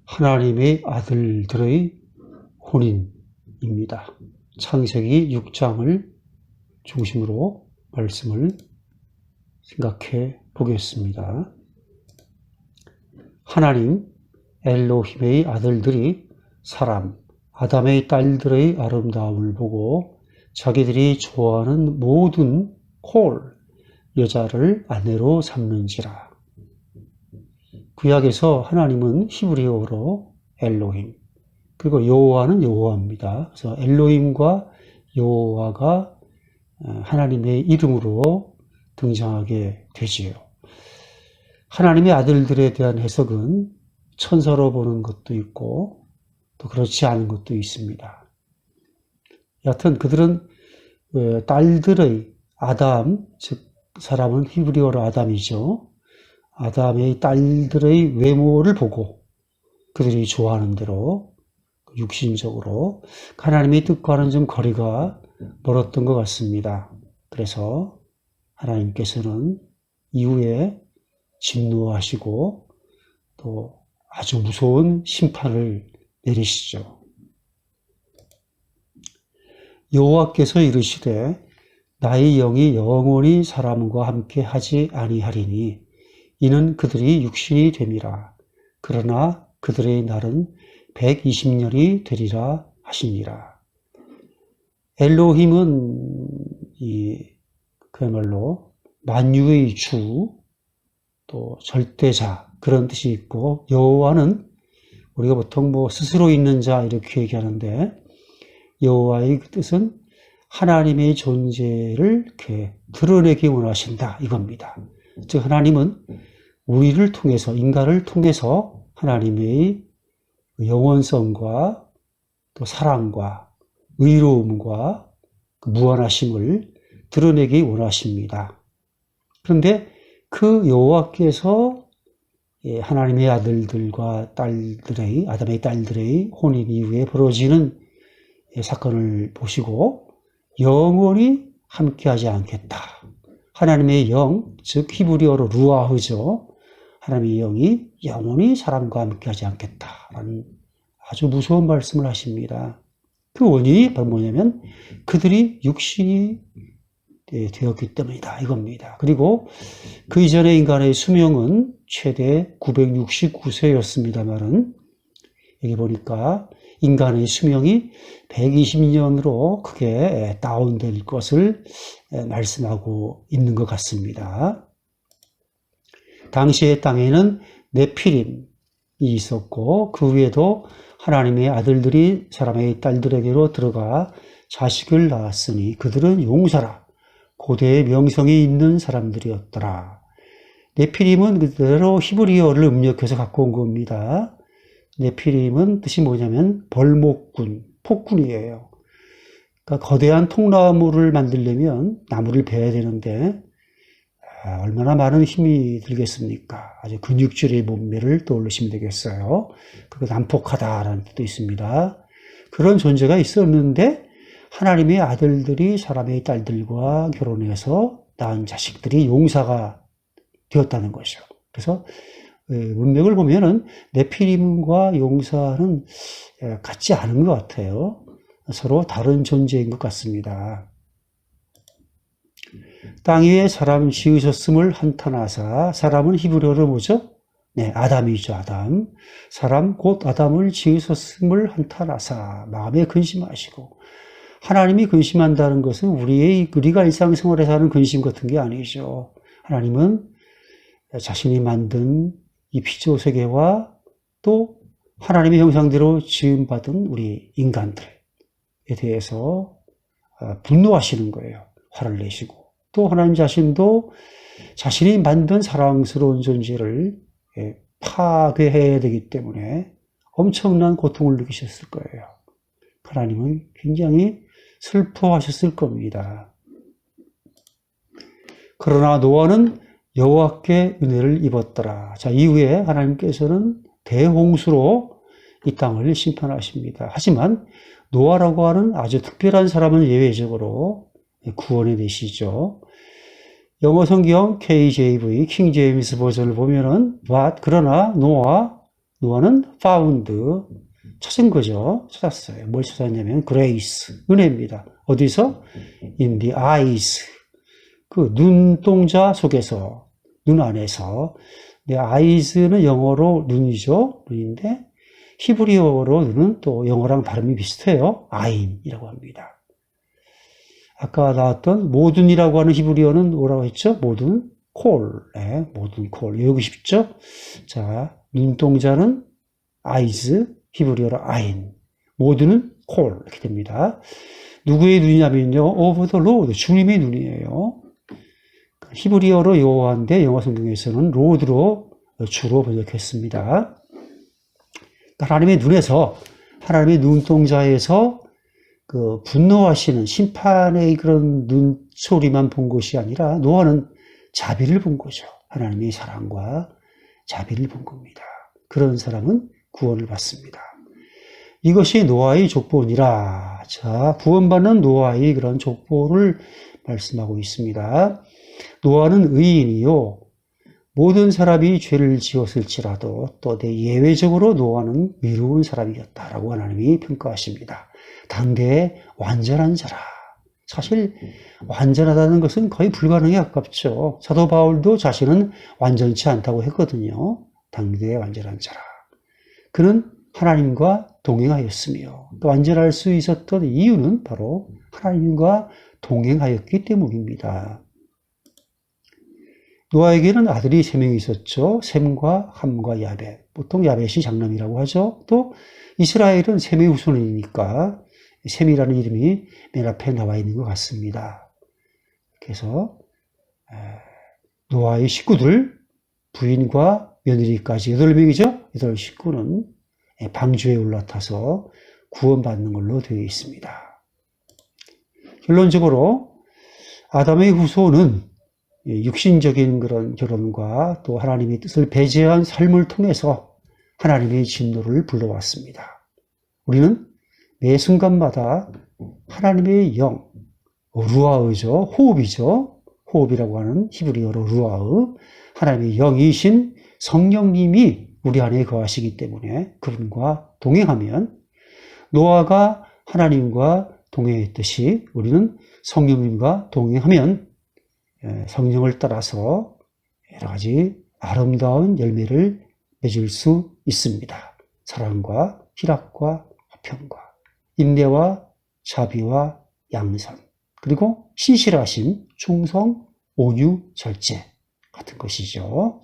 하나님의 아들들의 혼인입니다. 창세기 6장을 중심으로 말씀을 생각해 보겠습니다. 하나님 엘로힘의 아들들이 사람 아담의 딸들의 아름다움을 보고 자기들이 좋아하는 모든 여자를 아내로 삼는지라. 구약에서 하나님은 히브리어로 엘로힘, 그리고 여호와는 여호와입니다. 그래서 엘로힘과 여호와가 하나님의 이름으로 등장하게 되지요. 하나님의 아들들에 대한 해석은 천사로 보는 것도 있고 또 그렇지 않은 것도 있습니다. 여하튼 그들은 딸들의 아담, 즉 사람은 히브리어로 아담이죠. 아담의 딸들의 외모를 보고 그들이 좋아하는 대로 육신적으로 하나님의 뜻과는 좀 거리가 멀었던 것 같습니다. 그래서 하나님께서는 이후에 진노하시고 또 아주 무서운 심판을 내리시죠. 여호와께서 이르시되 나의 영이 영원히 사람과 함께 하지 아니하리니 이는 그들이 육신이 됨이라. 그러나 그들의 날은 120년이 되리라 하시니라. 엘로힘은 그야말로 만유의 주, 또 절대자 그런 뜻이 있고, 여호와는 우리가 보통 스스로 있는 자 이렇게 얘기하는데, 여호와의 그 뜻은 하나님의 존재를 이렇게 드러내기 원하신다 이겁니다. 즉 하나님은 우리를 통해서, 인간을 통해서 하나님의 영원성과 또 사랑과 의로움과 무한하심을 드러내기 원하십니다. 그런데 그 여호와께서 하나님의 아들들과 딸들의, 아담의 딸들의 혼인 이후에 벌어지는 사건을 보시고 영원히 함께하지 않겠다. 하나님의 영, 즉 히브리어로 루아흐죠. 하나님의 영이 영원히 사람과 함께하지 않겠다라는 아주 무서운 말씀을 하십니다. 그 원인이 바로 뭐냐면 그들이 육신이 되었기 때문이다 이겁니다. 그리고 그 이전의 인간의 수명은 최대 969세였습니다만은 여기 보니까 인간의 수명이 120년으로 크게 다운될 것을 말씀하고 있는 것 같습니다. 당시의 땅에는 네피림이 있었고 그 위에도 하나님의 아들들이 사람의 딸들에게로 들어가 자식을 낳았으니 그들은 용사라. 고대의 명성이 있는 사람들이었더라. 네피림은 그대로 히브리어를 음력해서 갖고 온 겁니다. 네피림은 뜻이 뭐냐면 벌목군, 폭군이에요. 그러니까 거대한 통나무를 만들려면 나무를 베야 되는데 얼마나 많은 힘이 들겠습니까? 아주 근육질의 몸매를 떠올리시면 되겠어요. 그리고 난폭하다라는 뜻도 있습니다. 그런 존재가 있었는데 하나님의 아들들이 사람의 딸들과 결혼해서 낳은 자식들이 용사가 되었다는 것이죠. 그래서 문맥을 보면은 네피림과 용사는 같지 않은 것 같아요. 서로 다른 존재인 것 같습니다. 땅 위에 사람 지으셨음을 한탄하사, 사람은 히브리어로 뭐죠? 네, 아담이죠, 아담. 사람 곧 아담을 지으셨음을 한탄하사 마음에 근심하시고, 하나님이 근심한다는 것은 우리가 일상생활에서 하는 근심 같은 게 아니죠. 하나님은 자신이 만든 이 피조세계와 또 하나님의 형상대로 지음받은 우리 인간들에 대해서 분노하시는 거예요. 화를 내시고. 또 하나님 자신도 자신이 만든 사랑스러운 존재를 파괴해야 되기 때문에 엄청난 고통을 느끼셨을 거예요. 하나님은 굉장히 슬퍼하셨을 겁니다. 그러나 노아는 여호와께 은혜를 입었더라. 자, 이후에 하나님께서는 대홍수로 이 땅을 심판하십니다. 하지만 노아라고 하는 아주 특별한 사람은 예외적으로 구원해 내시죠. 영어 성경 KJV, 킹 제임스 버전을 보면은 그러나 노아 노아는 found, 찾은 거죠. 찾았어요. 뭘 찾았냐면 grace, 은혜입니다. 어디서? in the eyes, 그 눈동자 속에서, 눈 안에서. eyes는 영어로 눈이죠. 눈인데 히브리어로 눈은 또 영어랑 발음이 비슷해요. 아인이라고 합니다. 아까 나왔던 모든이라고 하는 히브리어는 뭐라고 했죠? 모든 콜, 네, 모든 콜. 외우고 싶죠? 자, 눈동자는 eyes, 히브리어로 아인, 모든은 콜 이렇게 됩니다. 누구의 눈이냐면요, of the Lord, 주님의 눈이에요. 히브리어로 여호와인데 영어 성경에서는 로드로 주로 번역했습니다. 하나님의 눈에서, 하나님의 눈동자에서 그 분노하시는 심판의 그런 눈초리만 본 것이 아니라 노아는 자비를 본 거죠. 하나님의 사랑과 자비를 본 겁니다. 그런 사람은 구원을 받습니다. 이것이 노아의 족보니라. 자, 구원받는 노아의 그런 족보를 말씀하고 있습니다. 노아는 의인이요. 모든 사람이 죄를 지었을지라도 또 예외적으로 노아는 의로운 사람이었다라고 하나님이 평가하십니다. 당대의 완전한 자라. 사실 완전하다는 것은 거의 불가능에 가깝죠. 사도 바울도 자신은 완전치 않다고 했거든요. 당대의 완전한 자라. 그는 하나님과 동행하였으며 또 완전할 수 있었던 이유는 바로 하나님과 동행하였기 때문입니다. 노아에게는 아들이 3명이 있었죠. 셈과 함과 야벳. 보통 야벳이 장남이라고 하죠. 또 이스라엘은 셈의 후손이니까 셈이라는 이름이 맨 앞에 나와 있는 것 같습니다. 그래서 노아의 식구들, 부인과 며느리까지 8명이죠. 8 식구는 방주에 올라타서 구원받는 걸로 되어 있습니다. 결론적으로 아담의 후손은 육신적인 그런 결혼과 또 하나님의 뜻을 배제한 삶을 통해서 하나님의 진노를 불러왔습니다. 우리는 매 순간마다 하나님의 영, 루아흐죠. 호흡이죠. 호흡이라고 하는 히브리어로 루아흐, 하나님의 영이신 성령님이 우리 안에 거하시기 때문에 그분과 동행하면 노아가 하나님과 동행했듯이 우리는 성령님과 동행하면 성령을 따라서 여러 가지 아름다운 열매를 맺을 수 있습니다. 사랑과 희락과 화평과 인내와 자비와 양선, 그리고 신실하심, 충성, 온유, 절제 같은 것이죠.